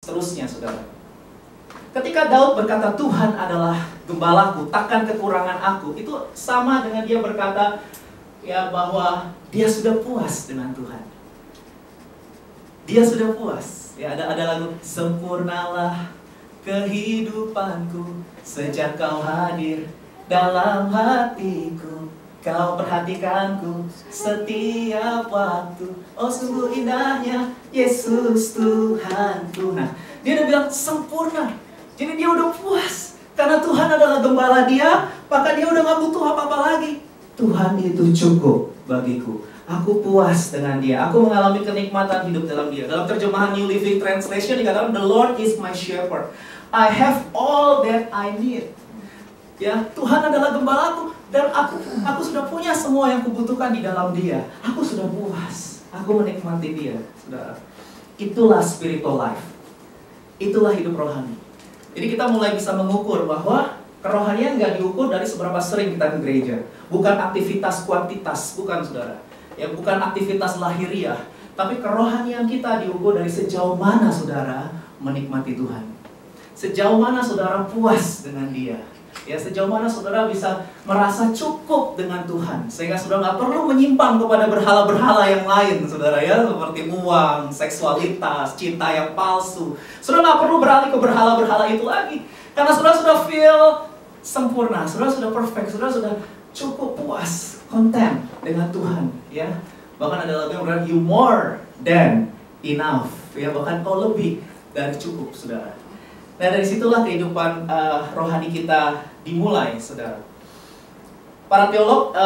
Seterusnya, saudara. Ketika Daud berkata Tuhan adalah gembalaku, takkan kekurangan aku, itu sama dengan dia berkata ya bahwa dia sudah puas dengan Tuhan. Dia sudah puas. Ya, ada lagu, sempurnalah kehidupanku sejak kau hadir dalam hatiku. Kau perhatikanku setiap waktu. Oh sungguh indahnya Yesus Tuhanku. Nah, dia udah bilang sempurna. Jadi dia udah puas. Karena Tuhan adalah gembala dia, maka dia udah gak butuh apa-apa lagi. Tuhan itu cukup bagiku. Aku puas dengan dia. Aku mengalami kenikmatan hidup dalam dia. Dalam terjemahan New Living Translation dikatakan, The Lord is my shepherd. I have all that I need. Ya, Tuhan adalah gembalaku dan aku sudah punya semua yang kubutuhkan di dalam dia. Aku sudah puas. Aku menikmati dia, saudara. Itulah spiritual life. Itulah hidup rohani. Jadi kita mulai bisa mengukur bahwa kerohanian nggak diukur dari seberapa sering kita ke gereja. Bukan aktivitas kuantitas, bukan saudara. Ya, bukan aktivitas lahiriah. Tapi kerohanian kita diukur dari sejauh mana saudara menikmati Tuhan. Sejauh mana saudara puas dengan dia. Ya, sejauh mana saudara bisa merasa cukup dengan Tuhan sehingga saudara nggak perlu menyimpang kepada berhala-berhala yang lain, saudara ya, seperti uang, seksualitas, cinta yang palsu. Saudara nggak perlu beralih ke berhala-berhala itu lagi karena saudara sudah feel sempurna, saudara sudah perfect, saudara sudah cukup puas, content dengan Tuhan. Ya, bahkan ada lagu yang berkata you more than enough. Ya, bahkan kau lebih dari cukup, saudara. Nah, dari situlah kehidupan rohani kita dimulai, saudara. Para teolog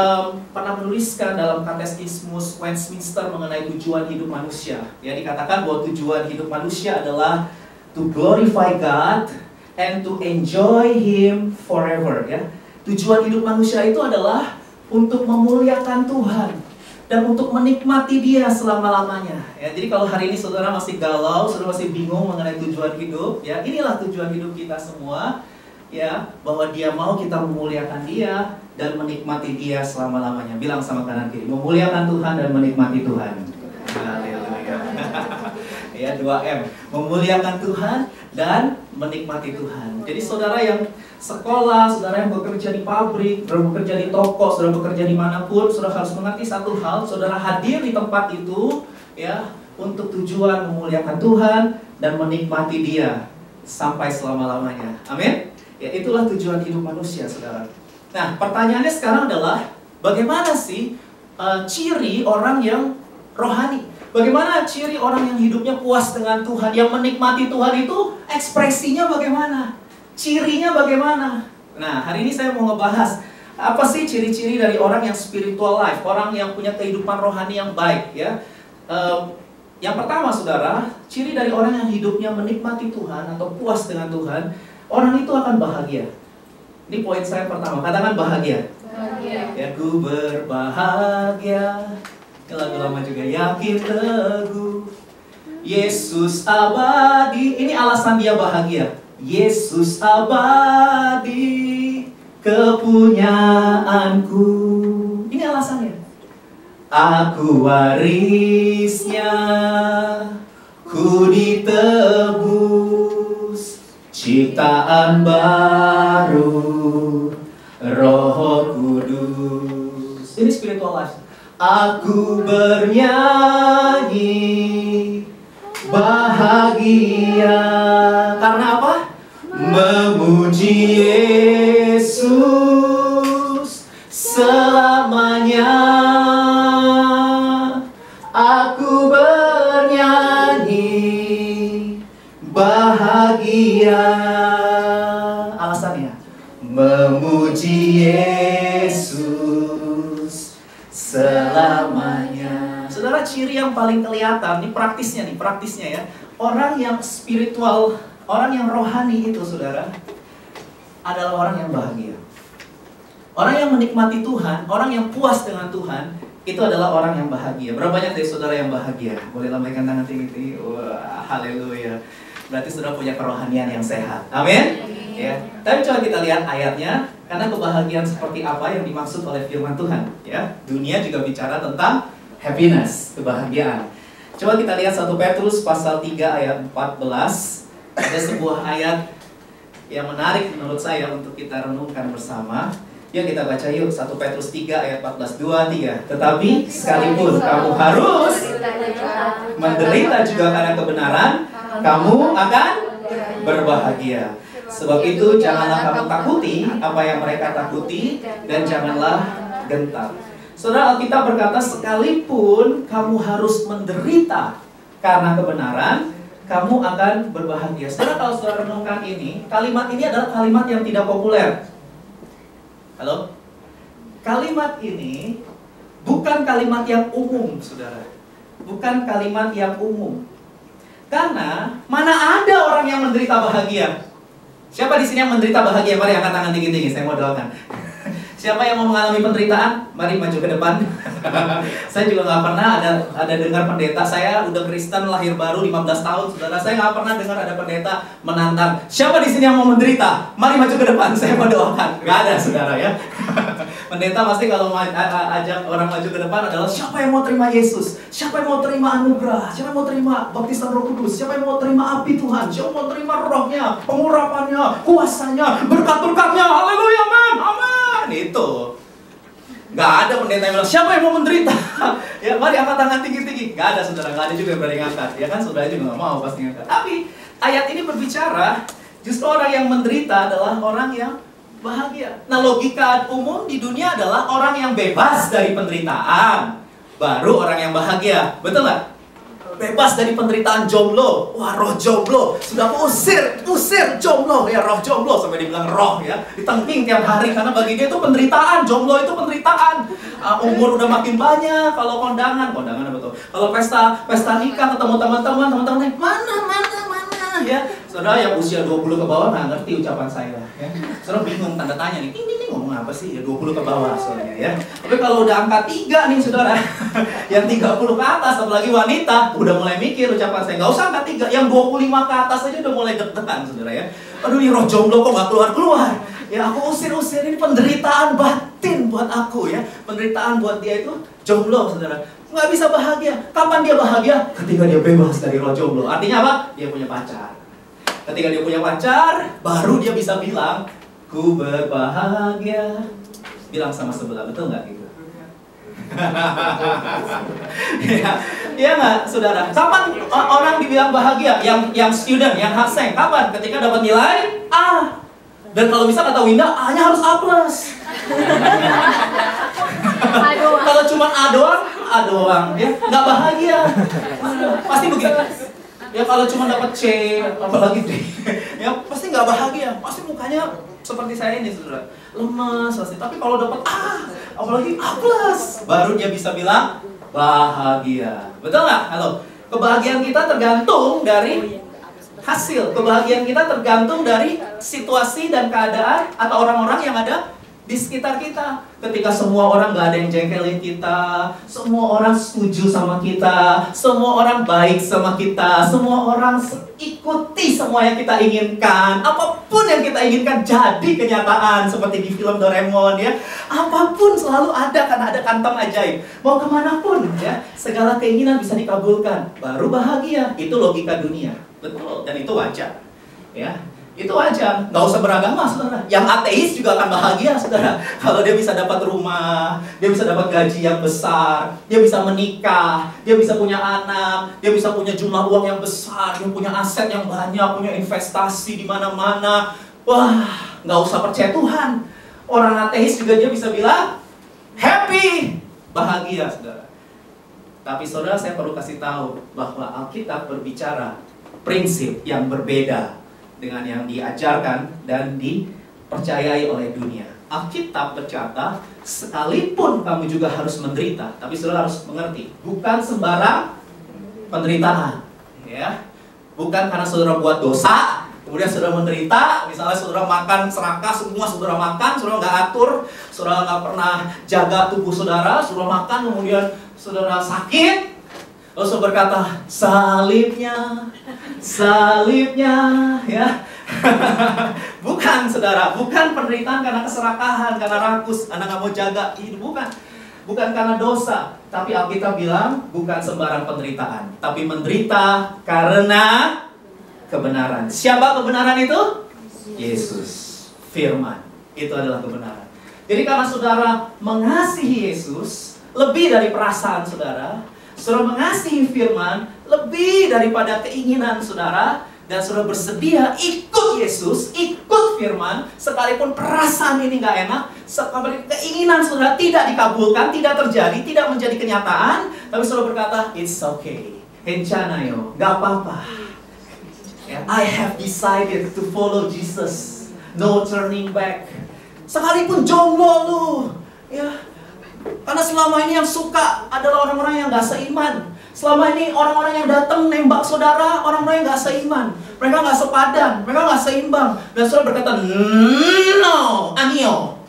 pernah menuliskan dalam Katekismus Westminster mengenai tujuan hidup manusia. Ya, dikatakan bahwa tujuan hidup manusia adalah to glorify God and to enjoy Him forever. Ya, tujuan hidup manusia itu adalah untuk memuliakan Tuhan dan untuk menikmati dia selama-lamanya. Ya, jadi kalau hari ini saudara masih galau, saudara masih bingung mengenai tujuan hidup, ya inilah tujuan hidup kita semua, ya, bahwa dia mau kita memuliakan dia dan menikmati dia selama-lamanya. Bilang sama kanan kiri, memuliakan Tuhan dan menikmati Tuhan. Haleluya. Ya, 2M, memuliakan Tuhan dan menikmati Tuhan. Jadi saudara yang sekolah, saudara yang bekerja di pabrik, saudara bekerja di toko, saudara bekerja dimanapun, saudara harus mengerti satu hal, saudara hadir di tempat itu, ya, untuk tujuan memuliakan Tuhan dan menikmati dia sampai selama-lamanya. Amin? Ya, itulah tujuan hidup manusia, saudara. Nah, pertanyaannya sekarang adalah, bagaimana sih ciri orang yang rohani? Bagaimana ciri orang yang hidupnya puas dengan Tuhan, yang menikmati Tuhan itu ekspresinya bagaimana? Cirinya bagaimana? Nah, hari ini saya mau ngebahas apa sih ciri-ciri dari orang yang spiritual life, orang yang punya kehidupan rohani yang baik, ya. Yang pertama, saudara, ciri dari orang yang hidupnya menikmati Tuhan atau puas dengan Tuhan, orang itu akan bahagia. Ini poin saya pertama, katakan bahagia. Bahagia. Ya, ku berbahagia. Ini lagu lama juga, yakin teguh, Yesus abadi. Ini alasan dia bahagia. Yesus abadi, kepunyaanku. Ini alasannya. Aku warisnya, ku ditebus, ciptaan baru, Roh Kudus. Ini spiritual life. Aku bernyanyi bahagia. Karena apa? Memuji Yesus selamanya. Aku bernyanyi bahagia. Alasannya, memuji Yesus selamanya. Saudara, ciri yang paling kelihatan, ini praktisnya ya. Orang yang spiritual, orang yang rohani itu, saudara, adalah orang yang bahagia. Orang yang menikmati Tuhan, orang yang puas dengan Tuhan, itu adalah orang yang bahagia. Berapa banyak dari saudara yang bahagia? Boleh lambaikan tangan tinggi-tinggi. Wah, haleluya. Berarti saudara punya kerohanian yang sehat. Amin? Ya. Tapi coba kita lihat ayatnya, karena kebahagiaan seperti apa yang dimaksud oleh firman Tuhan, ya. Dunia juga bicara tentang happiness, kebahagiaan. Coba kita lihat 1 Petrus pasal 3 ayat 14. Ada sebuah ayat yang menarik menurut saya untuk kita renungkan bersama. Yuk kita baca yuk, 1 Petrus 3 ayat 14, 2, 3. Tetapi sekalipun kamu harus menderita juga karena kebenaran, kamu akan berbahagia. Sebab itu janganlah kamu takuti apa yang mereka takuti, dan janganlah gentar. Saudara, Alkitab berkata sekalipun kamu harus menderita karena kebenaran, kamu akan berbahagia. Saudara, kalau saudara renungkan ini, kalimat ini adalah kalimat yang tidak populer. Halo? Kalimat ini bukan kalimat yang umum, saudara. Bukan kalimat yang umum. Karena mana ada orang yang menderita bahagia? Siapa di sini yang menderita bahagia? Mari angkat tangan tinggi-tinggi, saya mau doakan. Siapa yang mau mengalami penderitaan? Mari maju ke depan. Saya juga nggak pernah ada dengar pendeta. Saya udah Kristen lahir baru 15 tahun, saudara. Saya nggak pernah dengar ada pendeta menantang. Siapa di sini yang mau menderita? Mari maju ke depan. Saya mau doakan. Nggak ada, saudara ya. Pendeta pasti kalau ajak orang maju ke depan adalah siapa yang mau terima Yesus? Siapa yang mau terima anugerah? Siapa yang mau terima baptisan Roh Kudus? Siapa yang mau terima api Tuhan? Siapa yang mau terima rohnya, pengurapannya, kuasanya, berkat-berkatnya? Haleluya, amin, amin. Itu nggak ada pendeta yang bilang siapa yang mau menderita. Ya mari angkat tangan tinggi-tinggi. Nggak ada, saudara. Nggak ada juga yang berani ngangkat. Ya kan, saudara juga nggak mau pasti ngangkat. Tapi ayat ini berbicara justru orang yang menderita adalah orang yang bahagia. Nah, logika umum di dunia adalah orang yang bebas dari penderitaan baru orang yang bahagia. Betul nggak? Bebas dari penderitaan jomblo. Wah, roh jomblo sudah usir jomblo ya, roh jomblo sampai dibilang roh ya. Ditengking tiap hari karena bagi dia itu penderitaan. Jomblo itu penderitaan. Umur udah makin banyak, kalau kondangan apa tuh? Kalau pesta nikah ketemu teman-teman mana ya. Saudara yang usia 20 ke bawah nggak ngerti ucapan saya ya. Saudara bingung tanda tanya nih. Ini ngomong apa sih? Ya 20 ke bawah soalnya ya. Tapi kalau udah angka 3 nih, saudara, yang 30 ke atas apalagi wanita udah mulai mikir ucapan saya. Nggak usah angka 3, yang 25 ke atas aja udah mulai deg-degan, saudara ya. Aduh, ini roh jomblo kok nggak keluar. Ya aku usir, ini penderitaan batin buat aku ya. Penderitaan buat dia itu jomblo, saudara. Nggak bisa bahagia. Kapan dia bahagia? Ketika dia bebas dari roh jomblo. Artinya apa? Dia punya pacar. Ketika dia punya pacar, baru dia bisa bilang, ku berbahagia. Bilang sama sebelah, betul nggak gitu? Iya nggak, saudara? Kapan orang dibilang bahagia? Yang student, yang Hakseng, kapan? Ketika dapat nilai A. Dan kalau bisa kata Winda, A-nya harus A+. Kalau cuma A doang, ya nggak bahagia. Pasti begitu. Ya kalau cuma dapat C, apalagi D, ya pasti nggak bahagia. Pasti mukanya seperti saya ini, saudara, lemas pasti. Tapi kalau dapat A, apalagi A+, baru dia bisa bilang bahagia. Betul nggak? Halo, kebahagiaan kita tergantung dari hasil. Kebahagiaan kita tergantung dari situasi dan keadaan atau orang-orang yang ada di sekitar kita. Ketika semua orang gak ada yang jengkelin kita, semua orang setuju sama kita, semua orang baik sama kita, semua orang ikuti semua yang kita inginkan, apapun yang kita inginkan jadi kenyataan. Seperti di film Doraemon ya, apapun selalu ada karena ada kantong ajaib. Mau kemanapun ya, segala keinginan bisa dikabulkan, baru bahagia. Itu logika dunia, betul, dan itu wajar ya. Itu aja, nggak usah beragama, saudara. Yang ateis juga akan bahagia, saudara. Kalau dia bisa dapat rumah, dia bisa dapat gaji yang besar, dia bisa menikah, dia bisa punya anak, dia bisa punya jumlah uang yang besar, dia punya aset yang banyak, punya investasi di mana-mana. Wah, nggak usah percaya Tuhan. Orang ateis juga dia bisa bilang happy, bahagia, saudara. Tapi saudara, saya perlu kasih tahu bahwa Alkitab berbicara prinsip yang berbeda dengan yang diajarkan dan dipercayai oleh dunia. Alkitab berkata, sekalipun kamu juga harus menderita, tapi saudara harus mengerti, bukan sembarang penderitaan, ya. Bukan karena saudara buat dosa, kemudian saudara menderita. Misalnya saudara makan serakah, semua saudara makan, saudara nggak atur, saudara nggak pernah jaga tubuh saudara makan, kemudian saudara sakit. Lalu saudara berkata, salibnya, ya. Bukan, saudara, bukan penderitaan karena keserakahan, karena rakus, karena nggak mau jaga hidup, bukan karena dosa. Tapi Alkitab bilang bukan sembarang penderitaan, tapi menderita karena kebenaran. Siapa kebenaran itu? Yesus. Firman. Itu adalah kebenaran. Jadi karena saudara mengasihi Yesus lebih dari perasaan saudara, saudara mengasihi firman lebih daripada keinginan saudara, dan saudara bersedia ikut Yesus, ikut firman, sekalipun perasaan ini gak enak, sekalipun keinginan saudara tidak dikabulkan, tidak terjadi, tidak menjadi kenyataan, tapi saudara berkata, it's okay, Hencana yo, gak apa-apa. I have decided to follow Jesus, no turning back. Sekalipun jomblo lu, ya, karena selama ini yang suka adalah orang-orang yang gak seiman. Selama ini orang-orang yang datang nembak saudara, orang-orang yang gak seiman. Mereka gak sepadan, mereka gak seimbang. Dan saudara berkata, no, anio.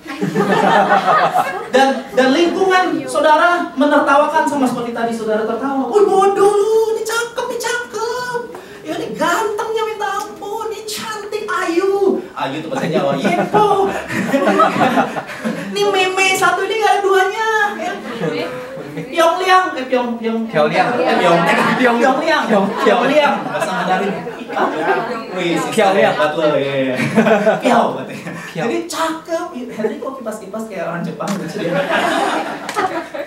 Dan lingkungan saudara menertawakan sama seperti tadi saudara tertawa. Wih bodoh lu, ini cakep, ini cakep. Ya ini gantengnya minta ampun, ini cantik, ayu. Ayu itu bahasa Jawa, yepo. Ini meme satu ini gak ada duanya. Ya. Pyongyang, bahasa Mandarin. Wih, Pyongyang, betul ya. Pyao, jadi cakep. Henry kok kipas-kipas kayak orang Jepang gitu ya.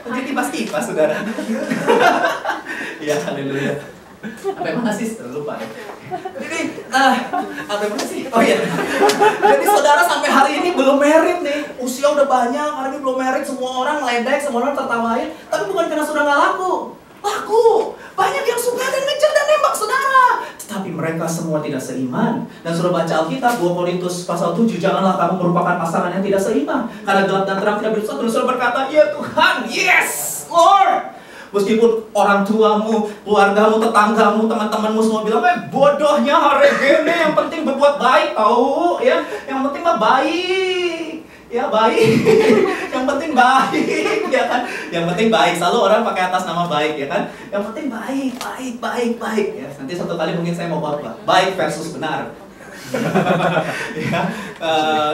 Jadi kipas-kipas, saudara. Ya, haleluya. Apa mana sih? Lupa ya. Jadi, apa mana sih? Oh iya. Jadi saudara sampai hari ini belum merit nih. Usia udah banyak, hari ini belum merit. Semua orang ledek, semua orang tertawain. Tapi bukan karena saudara nggak laku. Laku. Banyak yang suka dan ngejar dan nembak saudara. Tetapi mereka semua tidak seiman. Dan saudara baca Alkitab 2 Korintus pasal 7, janganlah kamu merupakan pasangan yang tidak seiman. Karena gelap dan terang tidak bersatu. Dan saudara berkata, ya Tuhan, yes, Lord. Meskipun orang tuamu, keluargamu, tetanggamu, teman-temanmu semua bilang, bodohnya hari gini, yang penting berbuat baik tahu, ya, yang penting mah baik, ya baik, yang penting baik, ya kan, yang penting baik. Selalu orang pakai atas nama baik, ya kan, yang penting baik, ya. Nanti satu kali mungkin saya mau khotbah, baik versus benar. Ya,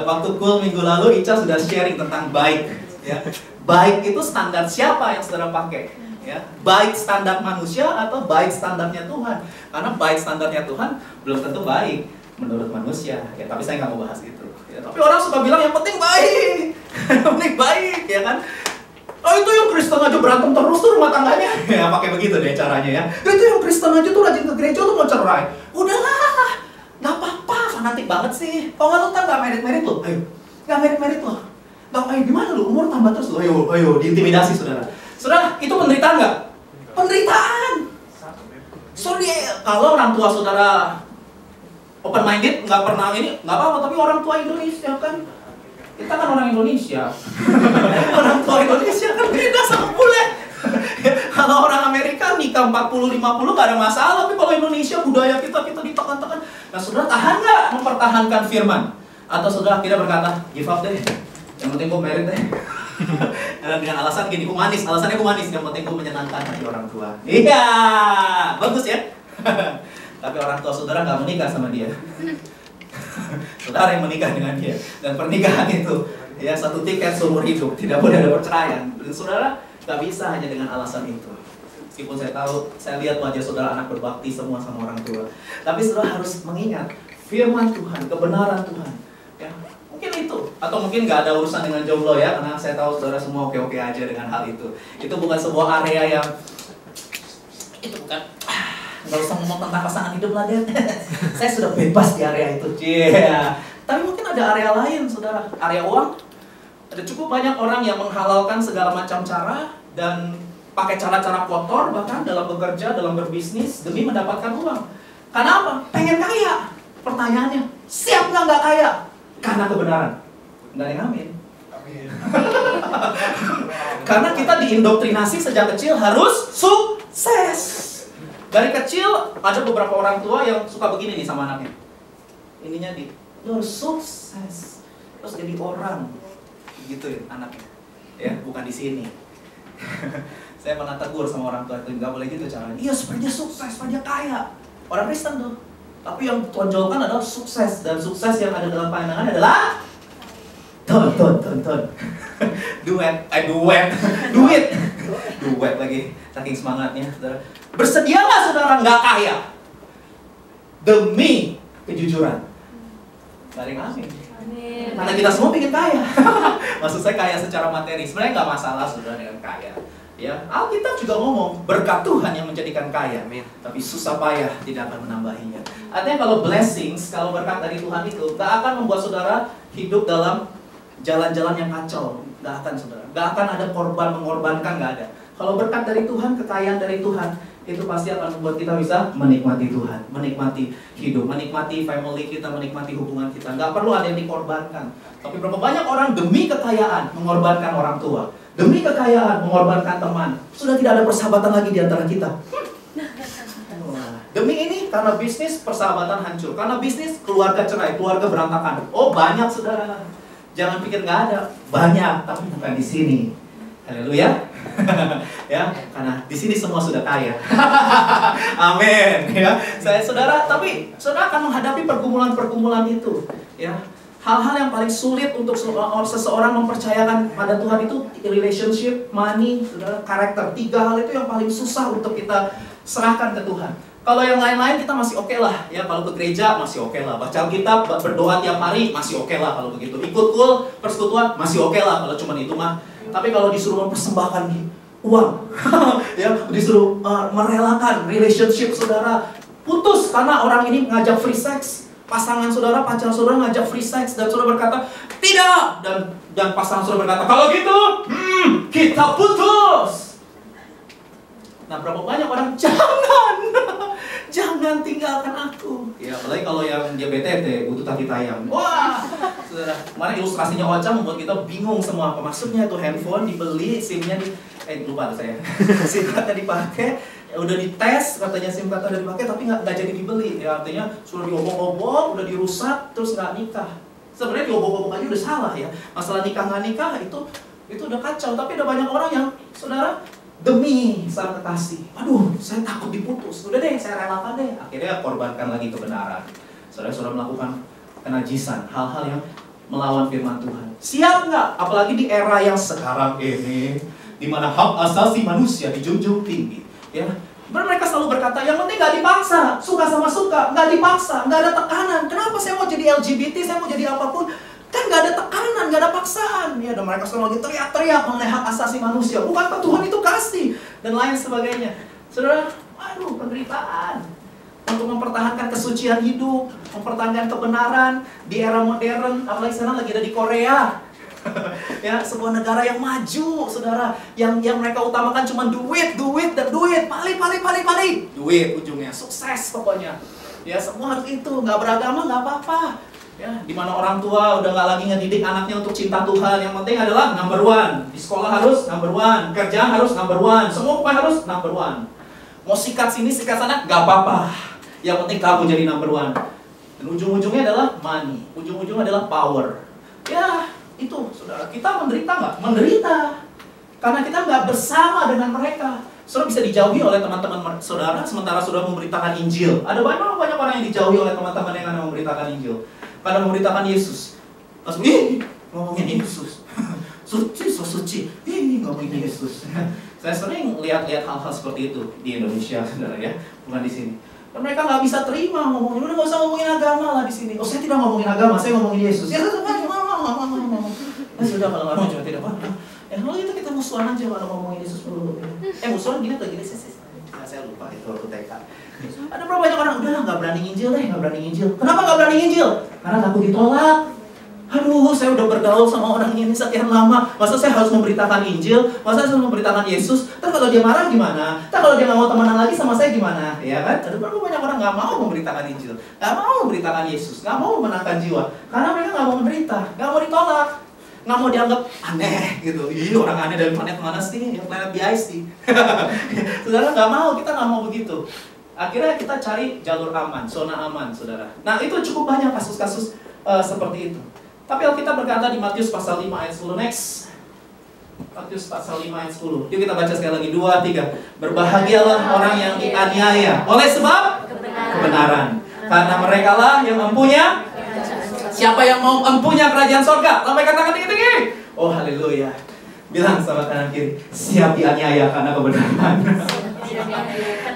waktu cool minggu lalu Ica sudah sharing tentang baik, ya. Baik itu standar siapa yang saudara pakai? Ya, baik standar manusia atau baik standarnya Tuhan? Karena baik standarnya Tuhan belum tentu baik menurut manusia. Ya, tapi saya nggak mau bahas itu. Ya, tapi orang suka bilang yang penting baik, yang penting baik, ya kan? Oh itu yang Kristen aja berantem terus tuh rumah tangganya. Ya pakai begitu deh caranya ya. Itu yang Kristen aja tuh rajin ke gereja tuh mau cerai. Udahlah, nggak apa-apa, fanatik banget sih. Kalau nggak lu kan nggak merit lo, ayo, nggak merit lo. Bang, ayo gimana lu? Umur tambah terus lu. Ayo, diintimidasi saudara. Saudara, itu penderitaan nggak? Penderitaan. Sorry, kalau orang tua saudara open minded, nggak pernah ini, nggak apa-apa. Tapi orang tua Indonesia kan, kita kan orang Indonesia. Orang tua Indonesia kan beda sama bule. Kalau orang Amerika nikah 40-50 nggak ada masalah. Tapi kalau Indonesia budaya kita ditekan-tekan. Nah, saudara tahan nggak mempertahankan firman? Atau saudara akhirnya berkata, give up deh. Yang penting gue merit deh. Dengan alasan gini, humanis. Alasannya humanis. Yang penting gue menyenangkan hati orang tua. Iya, bagus ya. Tapi orang tua saudara nggak menikah sama dia. Saudara yang menikah dengan dia. Dan pernikahan itu ya satu tiket seumur hidup. Tidak boleh ada perceraian. Dan saudara nggak bisa hanya dengan alasan itu. Meskipun saya tahu, saya lihat wajah saudara anak berbakti semua sama orang tua. Tapi saudara harus mengingat firman Tuhan, kebenaran Tuhan. Ya, mungkin itu, atau mungkin nggak ada urusan dengan jomblo ya, karena saya tahu saudara semua oke-oke aja dengan hal itu. Itu bukan sebuah area yang itu bukan. Nggak usah ngomong tentang pasangan hidup lah deh. Saya sudah bebas di area itu. Yeah. Tapi mungkin ada area lain, saudara. Area uang. Ada cukup banyak orang yang menghalalkan segala macam cara dan pakai cara-cara kotor bahkan dalam bekerja, dalam berbisnis demi mendapatkan uang. Karena apa? Pengen kaya. Pertanyaannya, siap nggak kaya? Karena kebenaran. Nggak ada yang amin. Karena kita diindoktrinasi sejak kecil harus sukses. Dari kecil ada beberapa orang tua yang suka begini nih sama anaknya. Ininya lu harus sukses, terus jadi orang, gituin anaknya. Ya, bukan di sini. Saya pernah tegur sama orang tua itu, nggak boleh gitu caranya. Iya, supaya dia sukses, supaya dia kaya. Orang Kristen tuh. Tapi yang tonjolkan adalah sukses, dan sukses yang ada dalam pandangan adalah tonton. Duet lagi, saking semangatnya. Bersedia nggak saudara nggak kaya? demi kejujuran. Gak ada yang amin. Karena kita semua pengen kaya. Maksud saya kaya secara materi. Sebenarnya nggak masalah saudara dengan kaya. Ya, Alkitab juga ngomong berkat Tuhan yang menjadikan kaya. Tapi susah payah tidak akan menambahinya. Artinya kalau blessings, kalau berkat dari Tuhan itu nggak akan membuat saudara hidup dalam jalan-jalan yang kacau. Nggak akan saudara. Nggak akan ada korban mengorbankan, nggak ada. Kalau berkat dari Tuhan, kekayaan dari Tuhan, itu pasti akan membuat kita bisa menikmati Tuhan, menikmati hidup, menikmati family kita, menikmati hubungan kita. Nggak perlu ada yang dikorbankan. Tapi berapa banyak orang demi kekayaan mengorbankan orang tua, demi kekayaan mengorbankan teman. Sudah tidak ada persahabatan lagi di antara kita. Demi ini, karena bisnis persahabatan hancur, karena bisnis keluarga cerai, keluarga berantakan. Oh banyak saudara. Jangan pikir nggak ada, banyak, tapi bukan di sini. Haleluya. Ya, karena di sini semua sudah kaya. Amin. Ya, tapi saudara akan menghadapi pergumulan-pergumulan itu. Ya, hal-hal yang paling sulit untuk seseorang mempercayakan pada Tuhan itu relationship, money, saudara, karakter. 3 hal itu yang paling susah untuk kita serahkan ke Tuhan. Kalau yang lain-lain kita masih oke lah, ya kalau ke gereja masih oke lah, baca Alkitab, berdoa tiap hari masih oke lah kalau begitu. Ikut persekutuan masih oke lah kalau cuma itu mah. Tapi kalau disuruh mempersembahkan uang, ya disuruh merelakan relationship saudara putus karena orang ini ngajak free sex, pasangan saudara, pacar saudara ngajak free sex dan saudara berkata tidak, dan pasangan saudara berkata kalau gitu, kita putus. Nah berapa banyak orang jangan tinggalkan aku. Ya apalagi kalau yang dia BTT, butuh kaki tayang. Wah, saudara, kemarin ilustrasinya Ocha membuat kita bingung semua. Apa maksudnya itu handphone dibeli, SIM-nya lupa tuh saya. SIM kartu dipakai, udah dites, katanya SIM kartu udah dipakai, tapi nggak jadi dibeli. Ya artinya sudah diobok-obok, udah dirusak, terus nggak nikah. Sebenarnya diobok-obok aja udah salah ya. Masalah nikah nggak nikah itu udah kacau. Tapi ada banyak orang yang saudara demi sang kekasih, aduh saya takut diputus, udah deh saya relakan deh, akhirnya korbankan lagi kebenaran. Saudara melakukan kenajisan, hal-hal yang melawan firman Tuhan. Siap nggak? Apalagi di era yang sekarang ini, di mana hak asasi manusia dijunjung tinggi, ya. Mereka selalu berkata, yang penting nggak dipaksa, suka sama suka, nggak dipaksa, nggak ada tekanan. Kenapa saya mau jadi LGBT, saya mau jadi apapun? Kan gak ada tekanan, gak ada paksaan. Ya, dan mereka selalu lagi teriak-teriak mengenai hak asasi manusia. Bukankah Tuhan itu kasih? Dan lain sebagainya. Saudara, aduh, penderitaan. Untuk mempertahankan kesucian hidup, mempertahankan kebenaran di era modern, apalagi sekarang lagi ada di Korea. Ya, sebuah negara yang maju, saudara. Yang mereka utamakan cuma duit, dan duit. Pali. Duit ujungnya, sukses pokoknya. Ya, semua harus itu. Gak beragama, gak apa-apa. Ya, di mana orang tua udah nggak lagi ngedidik anaknya untuk cinta Tuhan. Yang penting adalah number 1. Di sekolah harus number 1, kerjaan harus number 1, semua pokoknya harus number 1. Mau sikat sini, sikat sana, nggak apa-apa. Yang penting kamu jadi number 1. Dan ujung-ujungnya adalah money, ujung-ujungnya adalah power. Ya, itu saudara, kita menderita nggak? Menderita. Karena kita nggak bersama dengan mereka. Saudara bisa dijauhi oleh teman-teman saudara, sementara saudara memberitakan Injil. Ada banyak orang yang dijauhi oleh teman-teman yang akan memberitakan Injil. Karena memberitakan Yesus, langsung ngomongin Yesus, suci, ngomongin Yesus. Saya sering lihat hal-hal seperti itu di Indonesia, saudara ya, bukan di sini. Dan mereka nggak bisa terima ngomongin, udah nggak usah ngomongin agama lah di sini. Oh saya tidak ngomongin agama, saya ngomongin Yesus. Ya sudah, sudah kalau nggak mau juga tidak apa-apa. Kalau itu kita musuhan aja kalau ngomongin Yesus dulu. Musuhan gini atau gini sih? Saya lupa itu waktu TK. Ada berapa banyak orang udah nggak berani nginjil deh, nggak berani nginjil. Kenapa nggak berani nginjil? Karena takut ditolak. Aduh, saya udah bergaul sama orang ini sekian lama. Masa saya harus memberitakan Injil? Masa saya harus memberitakan Yesus? Ntar kalau dia marah gimana? Ntar kalau dia nggak mau temenan lagi sama saya gimana? Ya kan? Ada berapa banyak orang nggak mau memberitakan Injil, nggak mau memberitakan Yesus, nggak mau memenangkan jiwa. Karena mereka nggak mau menderita, nggak mau ditolak, nggak mau dianggap aneh gitu. Ih, orang aneh dari planet mana sih? Yang planet BIC. Saudara nggak mau, kita nggak mau begitu. Akhirnya kita cari jalur aman, zona aman, saudara. Nah itu cukup banyak kasus-kasus seperti itu. Tapi Alkitab berkata di Matius pasal 5 ayat 10 next. Matius pasal 5 ayat 10. Yuk kita baca sekali lagi, 2, 3. Berbahagialah orang yang dianiaya oleh sebab kebenaran. Karena merekalah yang empunya. Siapa yang mau empunya kerajaan sorga? Sampai katakan tinggi-tinggi. Oh haleluya. Bilang sama kanan kiri, siap dianiaya karena kebenaran.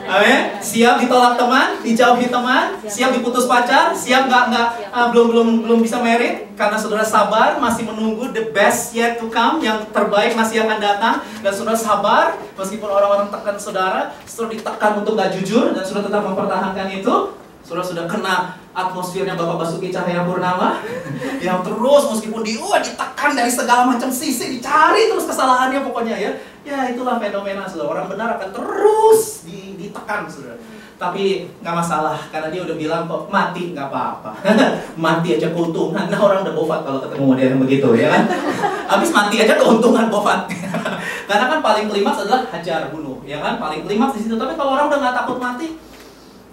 Amin. Siap ditolak teman, dijauhi teman, siap diputus pacar, siap belum bisa married karena saudara sabar masih menunggu the best yet to come, yang terbaik masih akan datang, dan saudara sabar meskipun orang-orang tekan saudara ditekan untuk gak jujur dan saudara tetap mempertahankan itu. Saudara sudah kena atmosfernya Bapak Basuki Cahayapurnama yang terus meskipun ditekan dari segala macam sisi, dicari terus kesalahannya pokoknya ya. Ya itulah fenomena saudara. Orang benar akan terus ditekan saudara. Tapi nggak masalah karena dia udah bilang kok mati nggak apa-apa. Mati aja keuntungan. Nah orang udah bofat kalau ketemu model yang begitu ya kan. Habis mati aja keuntungan bofat. Karena kan paling klimaks adalah hajar bunuh ya kan, paling klimaks di situ. Tapi kalau orang udah nggak takut mati,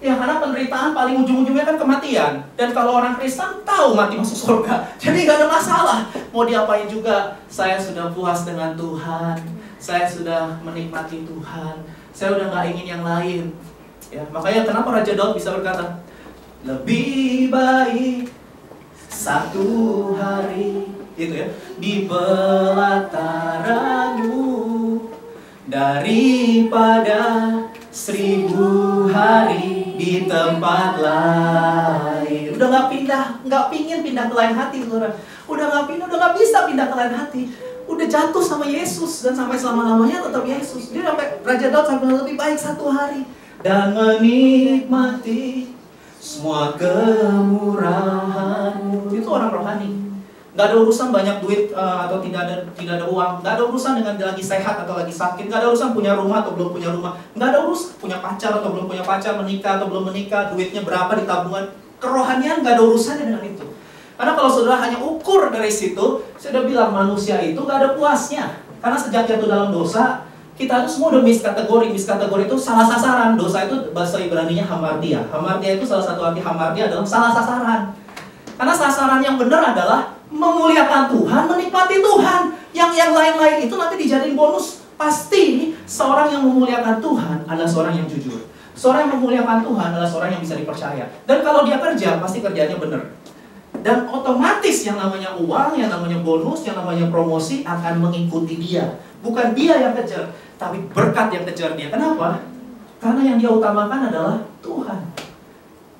ya karena penderitaan paling ujung-ujungnya kan kematian. Dan kalau orang Kristen tahu mati masuk surga, jadi nggak ada masalah. Mau diapain juga, saya sudah puas dengan Tuhan, saya sudah menikmati Tuhan, saya udah nggak ingin yang lain. Ya, makanya kenapa Raja Daud bisa berkata, lebih baik satu hari gitu ya di belantaramu daripada 1000 hari di tempat lain. Udah nggak pingin pindah ke lain hati, saudara. Udah nggak bisa pindah ke lain hati. Udah jatuh sama Yesus dan sampai selama-lamanya tetap Yesus. Dia sampai Raja Daud sampai lebih baik satu hari dan menikmati semua kemurahan-Mu. Itu orang rohani. Nggak ada urusan banyak duit atau tidak ada uang. Nggak ada urusan dengan lagi sehat atau lagi sakit. Nggak ada urusan punya rumah atau belum punya rumah. Nggak ada urusan punya pacar atau belum punya pacar, menikah atau belum menikah, duitnya berapa di tabungan. Kerohanian nggak ada urusannya dengan itu. Karena kalau saudara hanya ukur dari situ, saya udah bilang manusia itu nggak ada puasnya. Karena sejak jatuh dalam dosa, kita itu semua udah miskategori itu salah sasaran. Dosa itu bahasa Ibraninya hamartia. Hamartia itu salah satu arti hamartia adalah salah sasaran. Karena sasaran yang benar adalah memuliakan Tuhan, menikmati Tuhan. Yang lain-lain itu nanti dijadiin bonus. Pasti seorang yang memuliakan Tuhan adalah seorang yang jujur. Seorang yang memuliakan Tuhan adalah seorang yang bisa dipercaya. Dan kalau dia kerja, pasti kerjanya benar. Dan otomatis yang namanya uang, yang namanya bonus, yang namanya promosi akan mengikuti dia. Bukan dia yang kejar, tapi berkat yang kejar dia. Kenapa? Karena yang dia utamakan adalah Tuhan.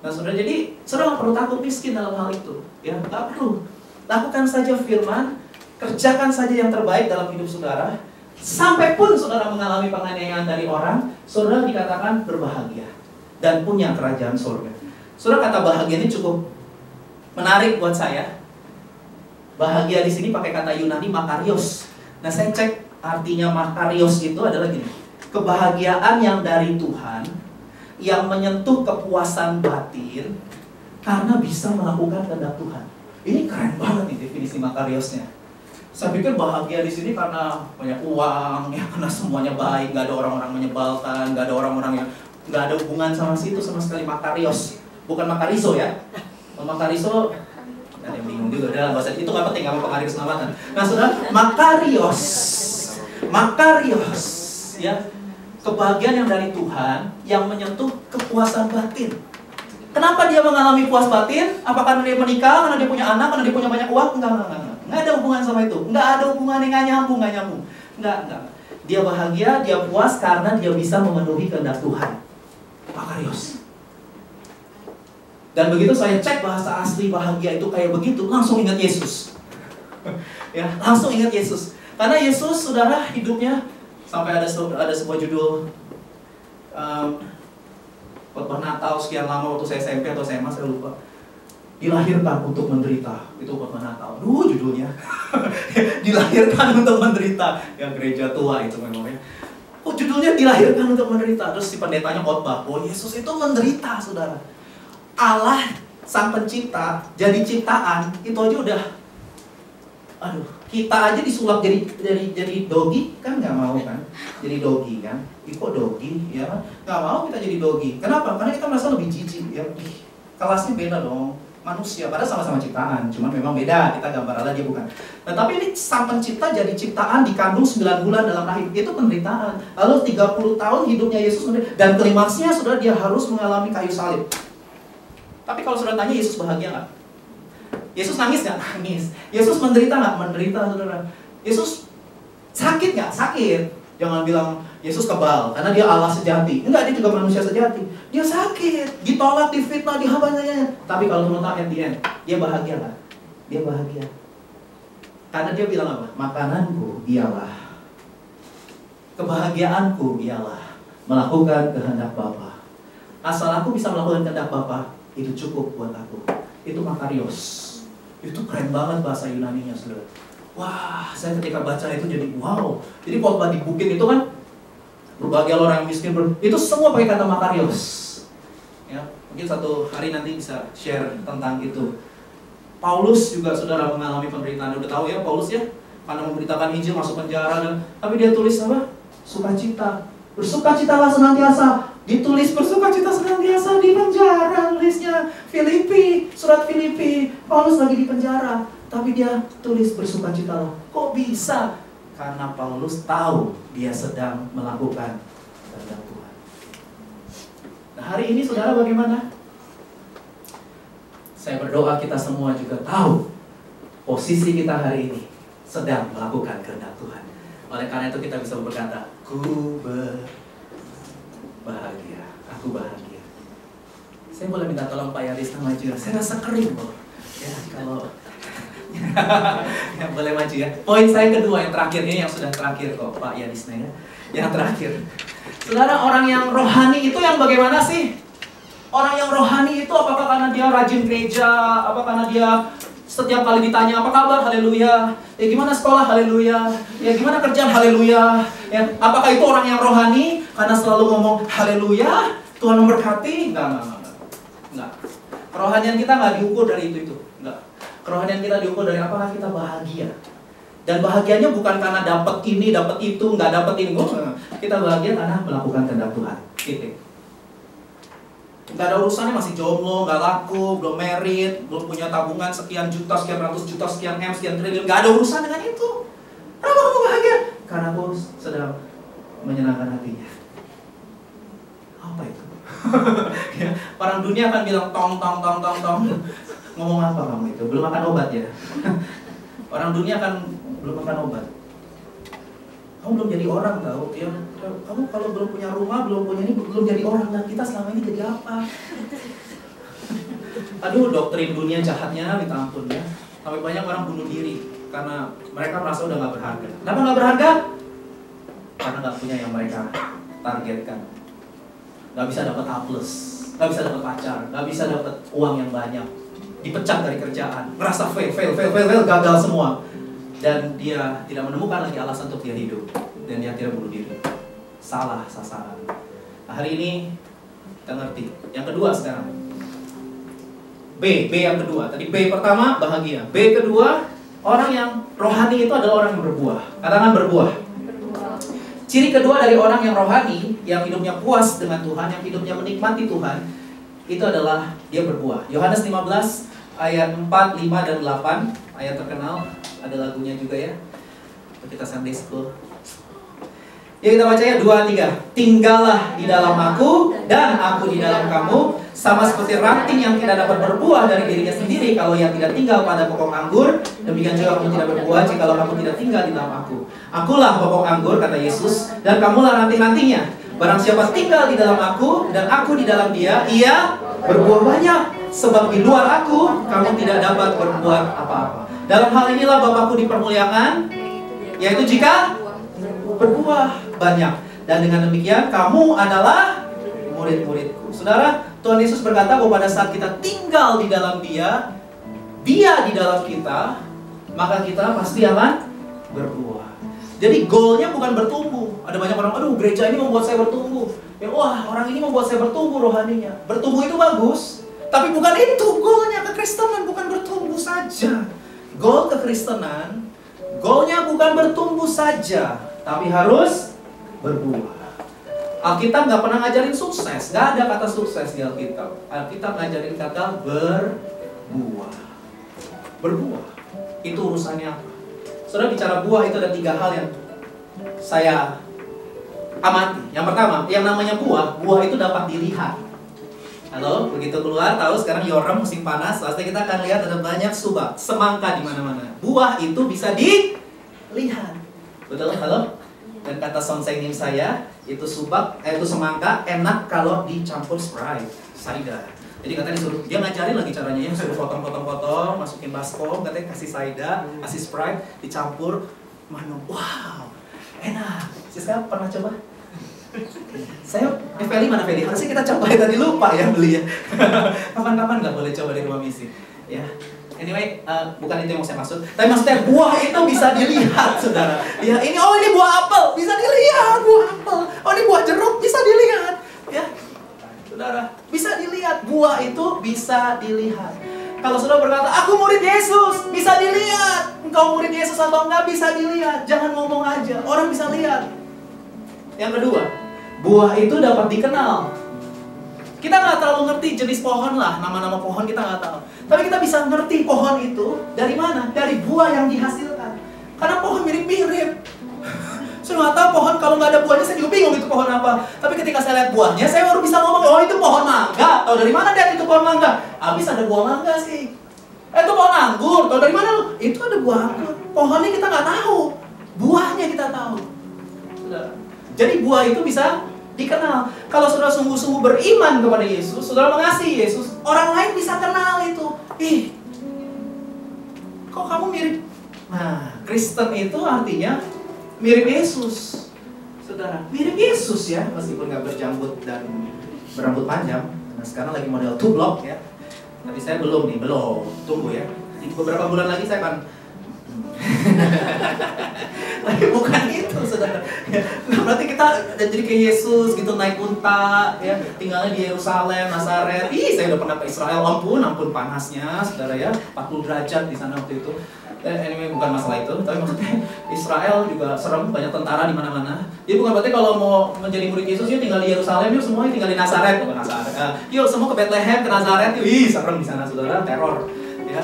Nah saudara, jadi saudara nggak perlu takut miskin dalam hal itu. Ya, nggak perlu. Lakukan saja firman, kerjakan saja yang terbaik dalam hidup saudara. Sampai pun saudara mengalami penganiayaan dari orang, saudara dikatakan berbahagia dan punya kerajaan surga. Saudara, kata bahagia ini cukup menarik buat saya. Bahagia di sini pakai kata Yunani makarios. Nah, saya cek artinya makarios itu adalah gini: kebahagiaan yang dari Tuhan, yang menyentuh kepuasan batin karena bisa melakukan kehendak Tuhan. Ini keren banget nih definisi makariosnya. Saya pikir bahagia di sini karena banyak uang, ya karena semuanya baik, nggak ada orang-orang menyebalkan, nggak ada orang-orang yang nggak ada hubungan sama situ sama sekali. Makarios, bukan makariso ya. Makariso, ada yang bingung juga, udah bahasa itu nggak penting, nggak mau pengaruh keselamatan. Nah saudara, makarios, ya kebahagiaan yang dari Tuhan yang menyentuh kepuasan batin. Kenapa dia mengalami puas batin? Apakah karena dia menikah, karena dia punya anak, karena dia punya banyak uang? Enggak ada hubungan sama itu. Enggak ada hubungan yang nggak nyambung. Enggak. Dia bahagia, dia puas karena dia bisa memenuhi kehendak Tuhan. Makarios. Dan begitu saya cek bahasa asli bahagia itu kayak begitu, langsung ingat Yesus. Ya, langsung ingat Yesus. Karena Yesus, saudara, hidupnya sampai ada sebuah judul khotbah Natal sekian lama waktu saya SMP atau SMA, saya lupa. Dilahirkan untuk menderita, itu khotbah Natal. Judulnya. Dilahirkan untuk menderita. Yang gereja tua itu memangnya. Judulnya dilahirkan untuk menderita. Terus si pendetanya khotbah, Yesus itu menderita, saudara. Allah sang pencipta jadi ciptaan itu aja udah, kita aja disulap jadi dogi kan nggak mau kan, jadi dogi kan, kok dogi ya kan, nggak mau kita jadi dogi. Kenapa? Karena kita merasa lebih jijik ya, kelasnya beda dong, manusia padahal sama-sama ciptaan, cuman memang beda, kita gambar Allah dia bukan. Nah tapi ini sang pencipta jadi ciptaan dikandung 9 bulan dalam rahim, itu penderitaan. Lalu 30 tahun hidupnya Yesus menderita, dan klimaksnya sudah dia harus mengalami kayu salib. Tapi kalau saudara tanya Yesus bahagia nggak? Yesus nangis nggak? Nangis. Yesus menderita nggak? Menderita, saudara. Yesus sakit nggak? Sakit. Jangan bilang Yesus kebal karena dia Allah sejati. Enggak, dia juga manusia sejati. Dia sakit, ditolak, difitnah, dihamanya. Tapi kalau menurut at the end, dia bahagia kan? Dia bahagia. Karena dia bilang apa? Makananku ialah, kebahagiaanku ialah melakukan kehendak Bapa. Asal aku bisa melakukan kehendak Bapa, itu cukup buat aku. Itu makarios. Itu keren banget bahasa Yunaninya, saudara. Wah, saya ketika baca itu jadi wow. Jadi khotbah di bukit itu kan berbagai orang yang miskin, itu semua pakai kata makarios. Ya, mungkin satu hari nanti bisa share tentang itu. Paulus juga saudara mengalami penderitaan. Udah tahu ya Paulus ya, karena memberitakan Injil masuk penjara dan tapi dia tulis apa? Sukacita. Bersukacitalah senantiasa. Ditulis bersukacita senantiasa di penjara, tulisnya Filipi, surat Filipi. Paulus lagi di penjara, tapi dia tulis bersukacitalah. Kok bisa? Karena Paulus tahu dia sedang melakukan kehendak Tuhan. Nah, hari ini saudara bagaimana? Saya berdoa kita semua juga tahu posisi kita hari ini sedang melakukan kehendak Tuhan. Oleh karena itu kita bisa berkata, ku bahagia, aku bahagia. Saya boleh minta tolong Pak Yaris maju. Saya rasa kering loh. Ya kalau ya, boleh maju ya. Poin saya kedua yang terakhir ini yang sudah terakhir kok Pak Yaris ya. Yang terakhir. Saudara, orang yang rohani itu yang bagaimana sih? Orang yang rohani itu apakah karena dia rajin gereja? Apa karena dia setiap kali ditanya apa kabar, haleluya. Ya gimana sekolah, haleluya. Ya gimana kerjaan, haleluya. Ya, apakah itu orang yang rohani karena selalu ngomong haleluya, Tuhan memberkati? Enggak. Kerohanian kita nggak diukur dari itu. Enggak. Kerohanian kita diukur dari apakah kita bahagia. Dan bahagianya bukan karena dapat ini, dapat itu, nggak dapat ini. Kita bahagia karena melakukan kehendak Tuhan. Titik. Nggak ada urusannya masih jomblo, nggak laku, belum merit, belum punya tabungan sekian juta, sekian ratus juta, sekian M, sekian triliun. Nggak ada urusan dengan itu. Kenapa kamu bahagia? Karena aku sedang menyenangkan hatinya. Apa itu? Ya, orang dunia akan bilang tong. Ngomong apa kamu itu? Belum makan obat ya? Orang dunia kan belum makan obat. Kamu belum jadi orang tahu? Ya, kamu kalau belum punya rumah, belum punya ini, belum jadi orang. Dan kita selama ini jadi apa? Aduh, doktrin dunia jahatnya minta ampun ya. Sampai banyak orang bunuh diri karena mereka merasa udah nggak berharga. Kenapa nggak berharga? Karena nggak punya yang mereka targetkan. Nggak bisa dapat A+, nggak bisa dapat pacar, nggak bisa dapat uang yang banyak, dipecat dari kerjaan, merasa fail, gagal semua. Dan dia tidak menemukan lagi alasan untuk dia hidup. Dan dia tidak bunuh diri. Salah sasaran. Nah, hari ini kita ngerti. Yang kedua sekarang B yang kedua. Tadi B pertama bahagia. B kedua, orang yang rohani itu adalah orang yang berbuah. Katakan berbuah. Ciri kedua dari orang yang rohani, yang hidupnya puas dengan Tuhan, yang hidupnya menikmati Tuhan, itu adalah dia berbuah. Yohanes 15 ayat 4, 5, dan 8, ayat terkenal, ada lagunya juga ya. Kita Sunday School. Ya, kita baca ya, 2, 3. Tinggallah di dalam aku dan aku di dalam kamu, sama seperti ranting yang tidak dapat berbuah dari dirinya sendiri kalau ia tidak tinggal pada pokok anggur, demikian juga kamu tidak berbuah jikalau kamu tidak tinggal di dalam aku. Akulah pokok anggur, kata Yesus, dan kamulah ranting-rantingnya. Barang siapa tinggal di dalam aku dan aku di dalam dia, ia berbuah banyak. Sebab di luar aku, kamu tidak dapat berbuat apa-apa. Dalam hal inilah Bapakku dipermuliakan, yaitu jika berbuah banyak. Dan dengan demikian kamu adalah murid-muridku. Saudara, Tuhan Yesus berkata bahwa pada saat kita tinggal di dalam Dia, Dia di dalam kita, maka kita pasti akan berbuah. Jadi goalnya bukan bertumbuh. Ada banyak orang, aduh gereja ini membuat saya bertumbuh. Ya wah, orang ini membuat saya bertumbuh rohaninya. Bertumbuh itu bagus, tapi bukan itu goalnya kekristenan, bukan bertumbuh saja. Goal kekristenan, goalnya bukan bertumbuh saja, tapi harus berbuah. Alkitab nggak pernah ngajarin sukses, nggak ada kata sukses di Alkitab. Alkitab ngajarin kata berbuah. Berbuah, itu urusannya apa? Saudara, bicara buah itu ada 3 hal yang saya amati. Yang pertama, yang namanya buah itu dapat dilihat. Halo, begitu keluar, tahu sekarang Yorem musim panas, pasti kita akan lihat ada banyak subak, semangka di mana-mana. Buah itu bisa dilihat. Betul? Halo? Dan kata soundsigning saya, itu itu semangka enak kalau dicampur Sprite, cider. Jadi katanya disuruh, dia ngajarin lagi caranya ya, suruh potong-potong, masukin baskom, katanya kasih cider, kasih Sprite, dicampur, minum. Wow, enak. Siska pernah coba? Saya, Feli mana Feli? Harusnya kita coba, tadi lupa ya beli ya. Kapan-kapan nggak boleh coba di rumah misi, ya. Anyway, bukan itu yang mau saya maksud. Tapi maksudnya buah itu bisa dilihat, saudara. Ya, ini buah apel, bisa dilihat buah apel. Oh, ini buah jeruk, bisa dilihat, ya. Saudara, bisa dilihat, buah itu bisa dilihat. Kalau saudara berkata, aku murid Yesus, bisa dilihat. Engkau murid Yesus atau enggak, bisa dilihat. Jangan ngomong aja, orang bisa lihat. Yang kedua, buah itu dapat dikenal. Kita nggak terlalu ngerti jenis pohon lah, nama-nama pohon kita nggak tahu. Tapi kita bisa ngerti pohon itu dari mana? Dari buah yang dihasilkan. Karena pohon mirip-mirip. Saya nggak tahu pohon, kalau nggak ada buahnya saya juga bingung itu pohon apa. Tapi ketika saya lihat buahnya, saya baru bisa ngomong, oh itu pohon mangga. Tahu dari mana dia itu pohon mangga? Habis ada buah mangga sih. Itu pohon anggur. Tahu dari mana lu? Itu ada buah anggur. Pohonnya kita nggak tahu, buahnya kita tahu. Jadi buah itu bisa dikenal. Kalau saudara sungguh-sungguh beriman kepada Yesus, saudara mengasihi Yesus, orang lain bisa kenal itu. Ih, kok kamu mirip? Nah, Kristen itu artinya mirip Yesus. Saudara, mirip Yesus ya, meskipun nggak berjambut dan berambut panjang. Nah, sekarang lagi model tublok ya. Tapi saya belum. Tunggu ya. Di beberapa bulan lagi saya akan tapi bukan itu, saudara. Nah, berarti kita jadi kayak Yesus gitu, naik unta, ya, tinggalnya di Yerusalem, Nazaret. Saya udah pernah ke Israel, ampun panasnya, saudara ya, 40 derajat di sana waktu itu. Anyway, bukan masalah itu, tapi maksudnya Israel juga serem, banyak tentara di mana-mana. Jadi bukan berarti kalau mau menjadi murid Yesus, yuk tinggal di Yerusalem, yuk semuanya tinggal di Nazaret, bukan Nazaret. Yuk semua ke Bethlehem, ke Nazaret, yuk, serem di sana, saudara, teror, ya.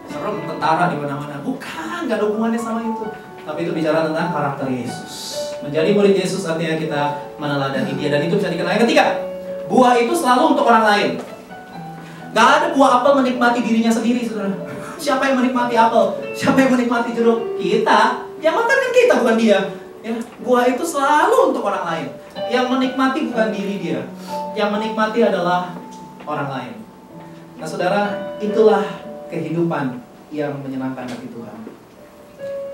Serem, tentara di mana-mana. Bukan, nggak ada hubungannya sama itu. Tapi itu bicara tentang karakter Yesus. Menjadi murid Yesus artinya kita meneladani Dia, dan itu bisa dikenal. Yang ketiga, buah itu selalu untuk orang lain. Gak ada buah apel menikmati dirinya sendiri, saudara. Siapa yang menikmati apel? Siapa yang menikmati jeruk? Kita. Yang makan kan kita, bukan dia. Ya, buah itu selalu untuk orang lain. Yang menikmati bukan diri dia. Yang menikmati adalah orang lain. Nah, saudara, itulah kehidupan yang menyenangkan hati Tuhan.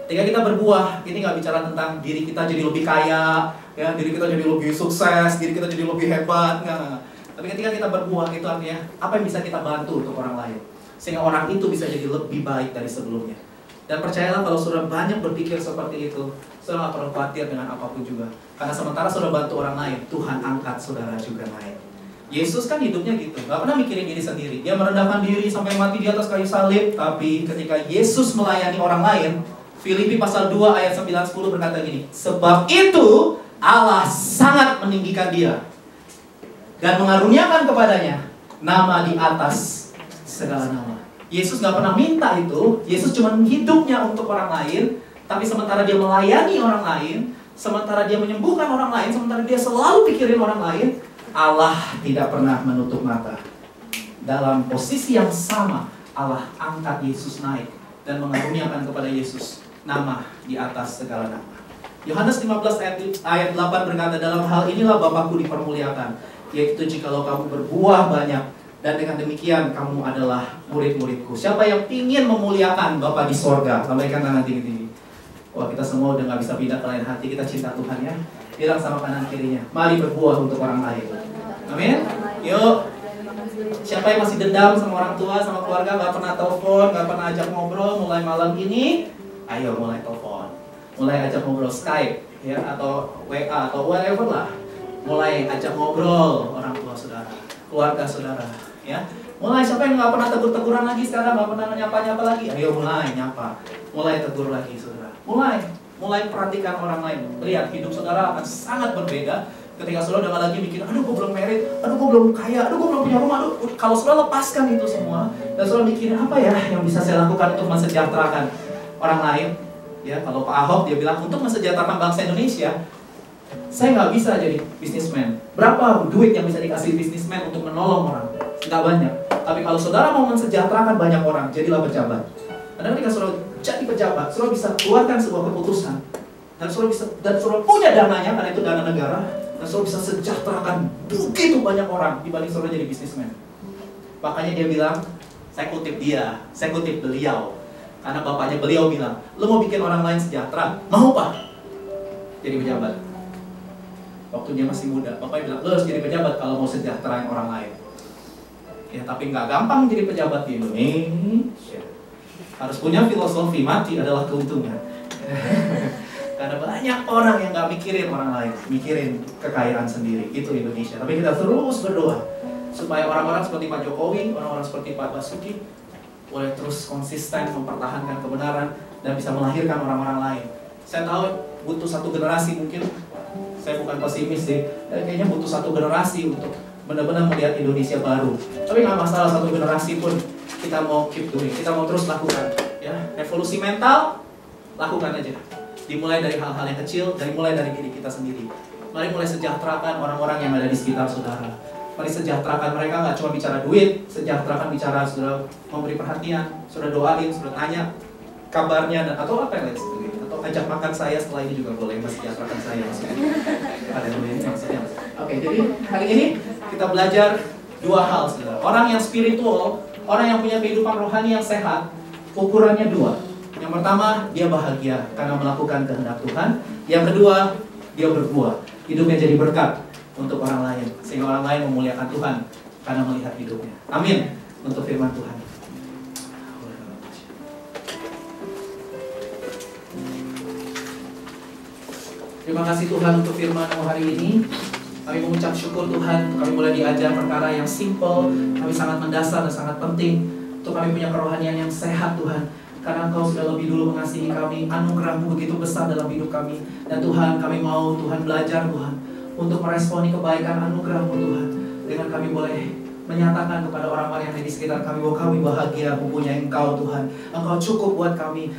Ketika kita berbuah, ini nggak bicara tentang diri kita jadi lebih kaya, ya, diri kita jadi lebih sukses, diri kita jadi lebih hebat, nggak. Tapi ketika kita berbuah, itu artinya apa yang bisa kita bantu untuk orang lain, sehingga orang itu bisa jadi lebih baik dari sebelumnya. Dan percayalah, kalau saudara banyak berpikir seperti itu, saudara nggak perlu khawatir dengan apapun juga. Karena sementara saudara bantu orang lain, Tuhan angkat saudara juga naik. Yesus kan hidupnya gitu, nggak pernah mikirin diri sendiri. Dia merendahkan diri sampai mati di atas kayu salib. Tapi ketika Yesus melayani orang lain, Filipi pasal 2 ayat 9-10 berkata gini, sebab itu Allah sangat meninggikan dia dan mengaruniakan kepadanya nama di atas segala nama. Yesus nggak pernah minta itu. Yesus cuma hidupnya untuk orang lain. Tapi sementara dia melayani orang lain, sementara dia menyembuhkan orang lain, sementara dia selalu pikirin orang lain, Allah tidak pernah menutup mata. Dalam posisi yang sama, Allah angkat Yesus naik dan mengaruniakan kepada Yesus nama di atas segala nama. Yohanes 15 ayat 8 berkata, dalam hal inilah Bapakku dipermuliakan, yaitu jikalau kamu berbuah banyak, dan dengan demikian kamu adalah murid-muridku. Siapa yang ingin memuliakan Bapa di sorga? Lambaikan tangan tinggi-tinggi. Wah, kita semua udah gak bisa pindah ke lain hati. Kita cinta Tuhan ya. Bilang sama kanan kirinya, mari berbuah untuk orang lain. Amin. Yuk. Siapa yang masih dendam sama orang tua, sama keluarga, gak pernah telepon, gak pernah ajak ngobrol, mulai malam ini, ayo mulai telepon, mulai ajak ngobrol Skype, ya, atau WA atau whatever lah. Mulai ajak ngobrol orang tua saudara, keluarga saudara, ya. Mulai, siapa yang nggak pernah tegur-teguran lagi sekarang, nggak pernah nyapa-nyapa lagi, ayo mulai nyapa, mulai tegur lagi saudara. Mulai perhatikan orang lain. Lihat, hidup saudara akan sangat berbeda ketika saudara udah lagi mikir, aduh gue belum married, aduh gue belum kaya, aduh gue belum punya rumah. Aduh, kalau saudara lepaskan itu semua dan saudara mikirin apa ya yang bisa saya lakukan untuk mensejahterakan orang lain, ya. Kalau Pak Ahok dia bilang untuk mensejahterakan bangsa Indonesia, saya nggak bisa jadi bisnismen. Berapa duit yang bisa dikasih bisnismen untuk menolong orang? Nggak banyak. Tapi kalau saudara mau mensejahterakan banyak orang, jadilah pejabat. Karena ketika saudara jadi pejabat, saudara bisa keluarkan sebuah keputusan Dan saudara punya dananya, karena itu dana negara, dan saudara bisa sejahterakan begitu banyak orang dibanding saudara jadi bisnismen. Makanya dia bilang, saya kutip beliau, karena bapaknya beliau bilang, lo mau bikin orang lain sejahtera, mau Pak? Jadi pejabat. Waktu dia masih muda, bapaknya bilang, lo harus jadi pejabat kalau mau sejahterain orang lain. Ya tapi nggak gampang jadi pejabat di Indonesia. Harus punya filosofi, mati adalah keuntungan. Karena banyak orang yang nggak mikirin orang lain, mikirin kekayaan sendiri. Itu Indonesia. Tapi kita terus berdoa supaya orang-orang seperti Pak Jokowi, orang-orang seperti Pak Basuki boleh terus konsisten mempertahankan kebenaran dan bisa melahirkan orang-orang lain. Saya tahu butuh satu generasi, mungkin saya bukan pesimis sih, kayaknya butuh satu generasi untuk benar-benar melihat Indonesia baru. Tapi nggak masalah satu generasi pun, kita mau keep doing, kita mau terus lakukan. Ya, revolusi mental, lakukan aja. Dimulai dari hal-hal yang kecil, mulai dari diri kita sendiri. Mari mulai sejahterakan orang-orang yang ada di sekitar saudara. Mari sejahterakan mereka, nggak cuma bicara duit, sejahterakan bicara sudah memberi perhatian, sudah doain, sudah tanya kabarnya, dan atau apa yang lain sebagainya. Atau ajak makan saya setelah ini juga boleh, sejahterakan saya maksudnya. Ada yang lain maksudnya. Oke, jadi hari ini kita belajar dua hal, saudara. Orang yang spiritual, orang yang punya kehidupan rohani yang sehat, ukurannya dua. Yang pertama, dia bahagia karena melakukan kehendak Tuhan. Yang kedua, dia berbuah. Hidupnya jadi berkat untuk orang lain, sehingga orang lain memuliakan Tuhan karena melihat hidupnya. Amin. Untuk firman Tuhan. Terima kasih Tuhan untuk firman-Mu hari ini. Kami mengucap syukur Tuhan, kami mulai diajar perkara yang simple, kami sangat mendasar dan sangat penting untuk kami punya kerohanian yang sehat Tuhan. Karena Engkau sudah lebih dulu mengasihi kami, anugerah-Mu begitu besar dalam hidup kami. Dan Tuhan, kami mau Tuhan belajar Tuhan untuk meresponi kebaikan anugerah-Mu Tuhan. Dengan kami boleh menyatakan kepada orang-orang yang ada di sekitar kami bahwa kami bahagia mempunyai Engkau Tuhan. Engkau cukup buat kami.